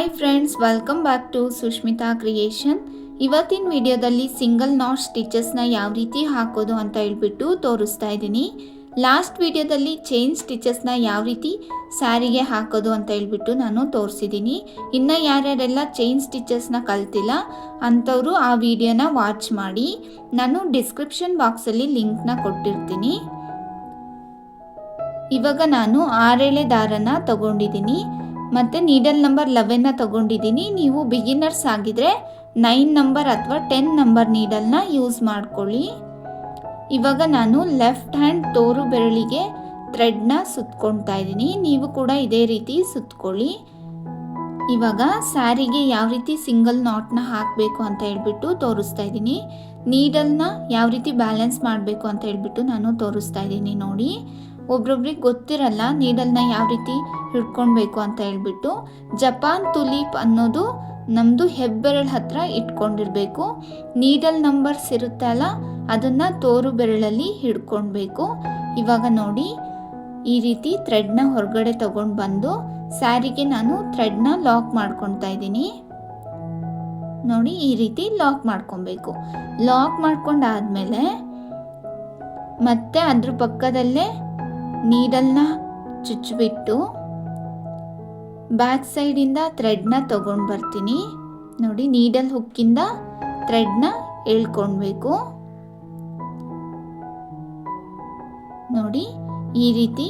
Hi friends, welcome back to Sushmita creation. ಇವತ್ತಿನ ವಿಡಿಯೋದಲ್ಲಿ single not ಸ್ಟಿಚಸ್ನ ಯಾವ ರೀತಿ ಹಾಕೋದು ಅಂತ ಹೇಳ್ಬಿಟ್ಟು ತೋರಿಸ್ತಾ ಇದ್ದೀನಿ. ಲಾಸ್ಟ್ ವಿಡಿಯೋದಲ್ಲಿ ಚೈನ್ ಸ್ಟಿಚಸ್ನ ಯಾವ ರೀತಿ ಸ್ಯಾರಿಗೆ ಹಾಕೋದು ಅಂತ ಹೇಳ್ಬಿಟ್ಟು ನಾನು ತೋರಿಸಿದ್ದೀನಿ. ಇನ್ನು ಯಾರ್ಯಾರೆಲ್ಲ ಚೈನ್ ಸ್ಟಿಚಸ್ನ ಕಲ್ತಿಲ್ಲ ಅಂಥವರು ಆ ವಿಡಿಯೋನ ವಾಚ್ ಮಾಡಿ. ನಾನು ಡಿಸ್ಕ್ರಿಪ್ಷನ್ ಬಾಕ್ಸಲ್ಲಿ ಲಿಂಕ್ನ ಕೊಟ್ಟಿರ್ತೀನಿ. ಇವಾಗ ನಾನು 6 ಎಳೆ ದಾರನ ತಗೊಂಡಿದ್ದೀನಿ ಮತ್ತು ನೀಡಲ್ ನಂಬರ್ 11ನ ತಗೊಂಡಿದ್ದೀನಿ. ನೀವು ಬಿಗಿನರ್ಸ್ ಆಗಿದ್ರೆ 9 ನಂಬರ್ ಅಥವಾ 10 ನಂಬರ್ ನೀಡಲ್ನ ಯೂಸ್ ಮಾಡ್ಕೊಳ್ಳಿ. ಇವಾಗ ನಾನು ಲೆಫ್ಟ್ ಹ್ಯಾಂಡ್ ತೋರು ಬೆರಳಿಗೆ ಥ್ರೆಡ್ನ ಸುತ್ಕೊಳ್ತಾ ಇದ್ದೀನಿ. ನೀವು ಕೂಡ ಇದೇ ರೀತಿ ಸುತ್ಕೊಳ್ಳಿ. ಇವಾಗ ಸ್ಯಾರಿಗೆ ಯಾವ ರೀತಿ ಸಿಂಗಲ್ ನಾಟ್ನ ಹಾಕಬೇಕು ಅಂತ ಹೇಳ್ಬಿಟ್ಟು ತೋರಿಸ್ತಾ ಇದ್ದೀನಿ. ನೀಡಲ್ನ ಯಾವ ರೀತಿ ಬ್ಯಾಲೆನ್ಸ್ ಮಾಡಬೇಕು ಅಂತ ಹೇಳ್ಬಿಟ್ಟು ನಾನು ತೋರಿಸ್ತಾ ಇದ್ದೀನಿ. ನೋಡಿ, ಒಬ್ರೊಬ್ರಿಗೆ ಗೊತ್ತಿರಲ್ಲ ನೀಡಲ್ನ ಯಾವ ರೀತಿ ಹಿಡ್ಕೊಳ್ಬೇಕು ಅಂತ ಹೇಳ್ಬಿಟ್ಟು. ಜಪಾನ್ ತುಲೀಪ್ ಅನ್ನೋದು ನಮ್ಮದು ಹೆಬ್ಬೆರಳ ಹತ್ರ ಇಟ್ಕೊಂಡಿರಬೇಕು. ನೀಡಲ್ ನಂಬರ್ಸ್ ಇರುತ್ತಲ್ಲ ಅದನ್ನು ತೋರು ಬೆರಳಲ್ಲಿ ಹಿಡ್ಕೊಳ್ಬೇಕು. ಇವಾಗ ನೋಡಿ, ಈ ರೀತಿ ಥ್ರೆಡ್ನ ಹೊರಗಡೆ ತಗೊಂಡು ಬಂದು ಸ್ಯಾರಿಗೆ ನಾನು ಥ್ರೆಡ್ನ ಲಾಕ್ ಮಾಡ್ಕೊಳ್ತಾ ಇದ್ದೀನಿ. ನೋಡಿ, ಈ ರೀತಿ ಲಾಕ್ ಮಾಡ್ಕೊಬೇಕು. ಲಾಕ್ ಮಾಡ್ಕೊಂಡಾದ್ಮೇಲೆ ಮತ್ತೆ ಅದ್ರ ಪಕ್ಕದಲ್ಲೇ ನೀಡಲ್ನ ಚುಚ್ಚಿಬಿಟ್ಟು ಬ್ಯಾಕ್ ಸೈಡಿಂದ ಥ್ರೆಡ್ನ ತಗೊಂಡು ಬರ್ತೀನಿ. ನೋಡಿ, ನೀಡಲ್ ಹುಕ್ಕಿಂದ ಥ್ರೆಡ್ನ ಎಳ್ಕೊಳ್ಬೇಕು. ನೋಡಿ, ಈ ರೀತಿ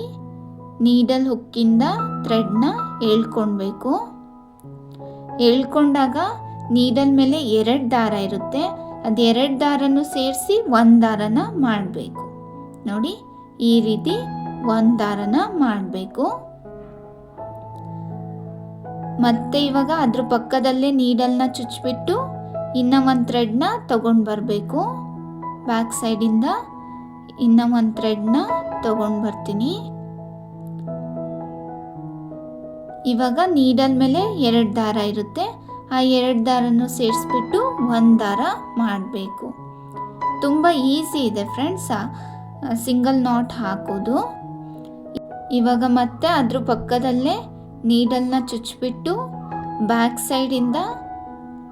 ನೀಡಲ್ ಹುಕ್ಕಿಂದ ಥ್ರೆಡ್ನ ಎಳ್ಕೊಳ್ಬೇಕು. ಎಳ್ಕೊಂಡಾಗ ನೀಡಲ್ ಮೇಲೆ 2 ದಾರ ಇರುತ್ತೆ. ಅದು 2 ದಾರನೂ ಸೇರಿಸಿ 1 ದಾರನ ಮಾಡಬೇಕು. ನೋಡಿ, ಈ ರೀತಿ 1 ದಾರನ ಮಾಡಬೇಕು. ಮತ್ತೆ ಇವಾಗ ಅದ್ರ ಪಕ್ಕದಲ್ಲೇ ನೀಡಲ್ನ ಚುಚ್ಚಿಬಿಟ್ಟು ಇನ್ನ 1 ಥ್ರೆಡ್ನ ತಗೊಂಡು ಬರಬೇಕು. ಬ್ಯಾಕ್ ಸೈಡಿಂದ ಇನ್ನ 1 ಥ್ರೆಡ್ನ ತಗೊಂಡು ಬರ್ತೀನಿ. ಇವಾಗ ನೀಡಲ್ ಮೇಲೆ 2 ದಾರ ಇರುತ್ತೆ. ಆ 2 ದಾರನ್ನು ಸೇರಿಸ್ಬಿಟ್ಟು 1 ದಾರ ಮಾಡಬೇಕು. ತುಂಬ ಈಸಿ ಇದೆ ಫ್ರೆಂಡ್ಸ್ ಸಿಂಗಲ್ ನಾಟ್ ಹಾಕೋದು. ಇವಾಗ ಮತ್ತೆ ಅದ್ರ ಪಕ್ಕದಲ್ಲೇ ನೀಡಲ್ನ ಚುಚ್ಚಿಬಿಟ್ಟು ಬ್ಯಾಕ್ ಸೈಡಿಂದ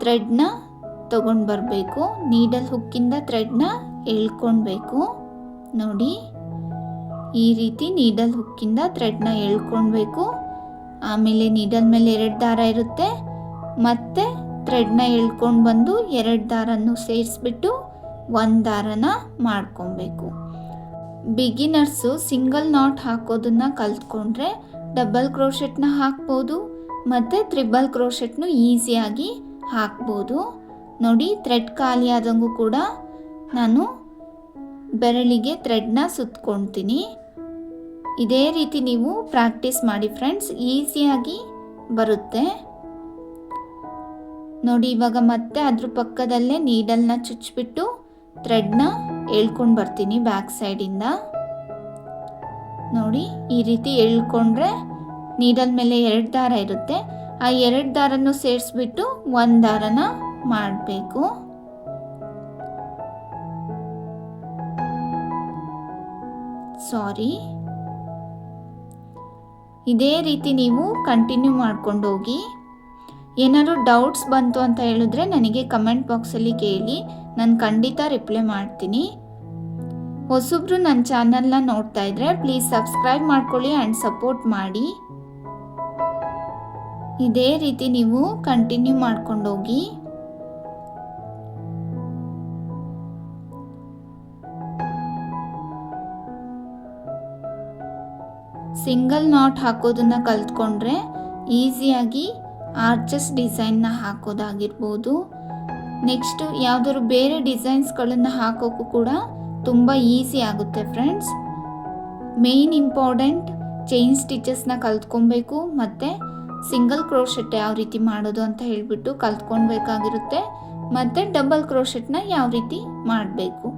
ಥ್ರೆಡ್ನ ತಗೊಂಡು ಬರಬೇಕು. ನೀಡಲ್ ಹುಕ್ಕಿಂದ ಥ್ರೆಡ್ನ ಎಳ್ಕೊಳ್ಬೇಕು. ನೋಡಿ, ಈ ರೀತಿ ನೀಡಲ್ ಹುಕ್ಕಿಂದ ಥ್ರೆಡ್ನ ಎಳ್ಕೊಳ್ಬೇಕು. ಆಮೇಲೆ ನೀಡಲ್ ಮೇಲೆ 2 ದಾರ ಇರುತ್ತೆ. ಮತ್ತೆ ಥ್ರೆಡ್ನ ಎಳ್ಕೊಂಡು ಬಂದು 2 ದಾರನ್ನು ಸೇರಿಸ್ಬಿಟ್ಟು 1 ದಾರನ ಮಾಡ್ಕೊಬೇಕು. ಬಿಗಿನರ್ಸು ಸಿಂಗಲ್ ನಾಟ್ ಹಾಕೋದನ್ನ ಕಲ್ತ್ಕೊಂಡ್ರೆ ಡಬಲ್ ಕ್ರೋಶೆಟ್ನ ಹಾಕ್ಬೋದು ಮತ್ತು ತ್ರಿಬಲ್ ಕ್ರೋಶೆಟ್ನು ಈಸಿಯಾಗಿ ಹಾಕ್ಬೋದು. ನೋಡಿ, ಥ್ರೆಡ್ ಖಾಲಿ ಆದಂಗೂ ಕೂಡ ನಾನು ಬೆರಳಿಗೆ ಥ್ರೆಡ್ನ ಸುತ್ಕೊಳ್ತೀನಿ. ಇದೇ ರೀತಿ ನೀವು ಪ್ರಾಕ್ಟೀಸ್ ಮಾಡಿ ಫ್ರೆಂಡ್ಸ್, ಈಸಿಯಾಗಿ ಬರುತ್ತೆ. ನೋಡಿ, ಇವಾಗ ಮತ್ತೆ ಅದ್ರ ಪಕ್ಕದಲ್ಲೇ ನೀಡಲ್ನ ಚುಚ್ಚಿಬಿಟ್ಟು ಥ್ರೆಡ್ನ ಎಳ್ಕೊಂಡು ಬರ್ತೀನಿ ಬ್ಯಾಕ್ ಸೈಡಿಂದ. ನೋಡಿ, ಈ ರೀತಿ ಎಳ್ಕೊಂಡ್ರೆ ನೀಡಲ್ ಮೇಲೆ 2 ದಾರ ಇರುತ್ತೆ. ಆ 2 ದಾರನ್ನು ಸೇರಿಸ್ಬಿಟ್ಟು 1 ದಾರನ ಮಾಡಬೇಕು. ಇದೇ ರೀತಿ ನೀವು ಕಂಟಿನ್ಯೂ ಮಾಡ್ಕೊಂಡು ಹೋಗಿ. ಏನಾದ್ರು ಡೌಟ್ಸ್ ಬಂತು ಅಂತ ಹೇಳಿದ್ರೆ ನನಗೆ ಕಮೆಂಟ್ ಬಾಕ್ಸಲ್ಲಿ ಕೇಳಿ, ನಾನು ಖಂಡಿತ ರಿಪ್ಲೈ ಮಾಡ್ತೀನಿ. ಹೊಸಬ್ರು ನನ್ನ ಚಾನಲ್ನ ನೋಡ್ತಾ ಇದ್ರೆ ಪ್ಲೀಸ್ ಸಬ್ಸ್ಕ್ರೈಬ್ ಮಾಡ್ಕೊಳ್ಳಿ ಆ್ಯಂಡ್ ಸಪೋರ್ಟ್ ಮಾಡಿ. ಇದೇ ರೀತಿ ನೀವು ಕಂಟಿನ್ಯೂ ಮಾಡ್ಕೊಂಡು ಹೋಗಿ. ಸಿಂಗಲ್ ನಾಟ್ ಹಾಕೋದನ್ನ ಕಲ್ತ್ಕೊಂಡ್ರೆ ಈಸಿಯಾಗಿ ಆರ್ಚಸ್ ಡಿಸೈನ್ನ ಹಾಕೋದಾಗಿರ್ಬೋದು, ನೆಕ್ಸ್ಟ್ ಯಾವುದಾದ್ರು ಬೇರೆ ಡಿಸೈನ್ಸ್ಗಳನ್ನು ಹಾಕೋಕ್ಕೂ ಕೂಡ ತುಂಬ ಈಸಿ ಆಗುತ್ತೆ ಫ್ರೆಂಡ್ಸ್. ಮೇನ್ ಇಂಪಾರ್ಟೆಂಟ್ ಚೈನ್ ಸ್ಟಿಚಸ್ನ ಕಲ್ತ್ಕೊಬೇಕು ಮತ್ತು ಸಿಂಗಲ್ ಕ್ರೋಶೆಟ್ ಯಾವ ರೀತಿ ಮಾಡೋದು ಅಂತ ಹೇಳಿಬಿಟ್ಟು ಕಲ್ತ್ಕೊಳ್ಬೇಕಾಗಿರುತ್ತೆ. ಮತ್ತು ಡಬಲ್ ಕ್ರೋಶೆಟ್ನ ಯಾವ ರೀತಿ ಮಾಡಬೇಕು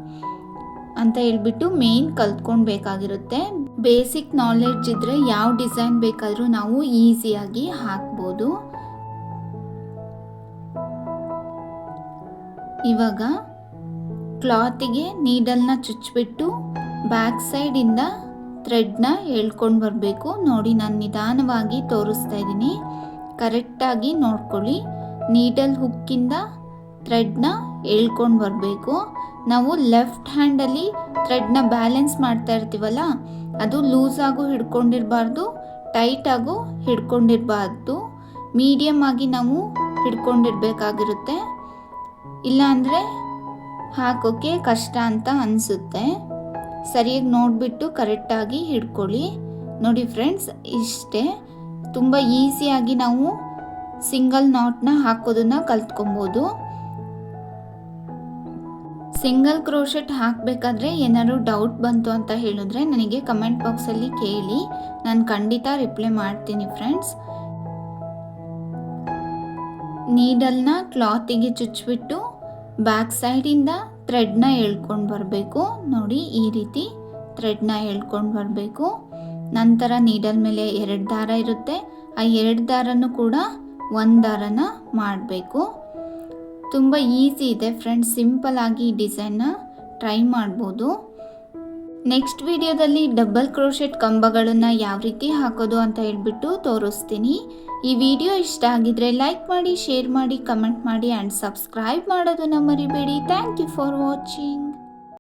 ಅಂತ ಹೇಳ್ಬಿಟ್ಟು ಮೇನ್ ಕಲ್ತ್ಕೊಳ್ಬೇಕಾಗಿರುತ್ತೆ. ಬೇಸಿಕ್ ನಾಲೆಡ್ಜ್ ಇದ್ದರೆ ಯಾವ ಡಿಸೈನ್ ಬೇಕಾದರೂ ನಾವು ಈಸಿಯಾಗಿ ಹಾಕ್ಬೋದು. ಇವಾಗ ಕ್ಲಾತಿಗೆ ನೀಡಲ್ನ ಚುಚ್ಚಿಬಿಟ್ಟು ಬ್ಯಾಕ್ ಸೈಡಿಂದ ಥ್ರೆಡ್ನ ಎಳ್ಕೊಂಡು ಬರಬೇಕು. ನೋಡಿ, ನಾನು ನಿಧಾನವಾಗಿ ತೋರಿಸ್ತಾ ಇದ್ದೀನಿ. ಕರೆಕ್ಟಾಗಿ ನೋಡ್ಕೊಳ್ಳಿ. ನೀಡಲ್ ಹುಕ್ಕಿಂದ ಥ್ರೆಡ್ನ ಎಳ್ಕೊಂಡು ಬರಬೇಕು. ನಾವು ಲೆಫ್ಟ್ ಹ್ಯಾಂಡಲ್ಲಿ ಥ್ರೆಡ್ನ ಬ್ಯಾಲೆನ್ಸ್ ಮಾಡ್ತಾ ಇರ್ತೀವಲ್ಲ, ಅದು ಲೂಸಾಗೂ ಹಿಡ್ಕೊಂಡಿರಬಾರ್ದು, ಟೈಟಾಗೂ ಹಿಡ್ಕೊಂಡಿರಬಾರ್ದು. ಮೀಡಿಯಮ್ ಆಗಿ ನಾವು ಹಿಡ್ಕೊಂಡಿರ್ಬೇಕಾಗಿರುತ್ತೆ. ಇಲ್ಲಾಂದರೆ ಹಾಕೋಕ್ಕೆ ಕಷ್ಟ ಅಂತ ಅನಿಸುತ್ತೆ. ಸರಿಯಾಗಿ ನೋಡಿಬಿಟ್ಟು ಕರೆಕ್ಟಾಗಿ ಹಿಡ್ಕೊಳ್ಳಿ. ನೋಡಿ ಫ್ರೆಂಡ್ಸ್, ಇಷ್ಟೇ. ತುಂಬ ಈಸಿಯಾಗಿ ನಾವು ಸಿಂಗಲ್ ನಾಟ್ನ ಹಾಕೋದನ್ನ ಕಲ್ತ್ಕೊಬೋದು. ಸಿಂಗಲ್ ಕ್ರೋಶೆಟ್ ಹಾಕಬೇಕಾದ್ರೆ ಏನಾದ್ರು ಡೌಟ್ ಬಂತು ಅಂತ ಹೇಳಿದ್ರೆ ನನಗೆ ಕಮೆಂಟ್ ಬಾಕ್ಸಲ್ಲಿ ಕೇಳಿ, ನಾನು ಖಂಡಿತ ರಿಪ್ಲೈ ಮಾಡ್ತೀನಿ ಫ್ರೆಂಡ್ಸ್. ನೀಡಲ್ನ ಕ್ಲಾತಿಗೆ ಚುಚ್ಚಿಬಿಟ್ಟು ಬ್ಯಾಕ್ ಸೈಡಿಂದ ಥ್ರೆಡ್ನ ಎಳ್ಕೊಂಡು ಬರಬೇಕು. ನೋಡಿ, ಈ ರೀತಿ ಥ್ರೆಡ್ನ ಎಳ್ಕೊಂಡು ಬರಬೇಕು. ನಂತರ ನೀಡಲ್ ಮೇಲೆ 2 ದಾರ ಇರುತ್ತೆ, ಆ 2 ದಾರನೂ ಕೂಡ 1 ದಾರನ ಮಾಡಬೇಕು. ತುಂಬ ಈಸಿ ಇದೆ ಫ್ರೆಂಡ್ಸ್, ಸಿಂಪಲ್ ಆಗಿ ಈ ಡಿಸೈನ್ನ ಟ್ರೈ ಮಾಡ್ಬೋದು. ನೆಕ್ಸ್ಟ್ ವಿಡಿಯೋದಲ್ಲಿ ಡಬಲ್ ಕ್ರೋಶೆಟ್ ಕಂಬಗಳನ್ನು ಯಾವ ರೀತಿ ಹಾಕೋದು ಅಂತ ಹೇಳ್ಬಿಟ್ಟು ತೋರಿಸ್ತೀನಿ. ಈ ವಿಡಿಯೋ ಇಷ್ಟ ಆಗಿದ್ರೆ ಲೈಕ್ ಮಾಡಿ, ಶೇರ್ ಮಾಡಿ, ಕಮೆಂಟ್ ಮಾಡಿ ಆ್ಯಂಡ್ ಸಬ್ಸ್ಕ್ರೈಬ್ ಮಾಡೋದನ್ನ ಮರಿಬೇಡಿ. Thank you for watching.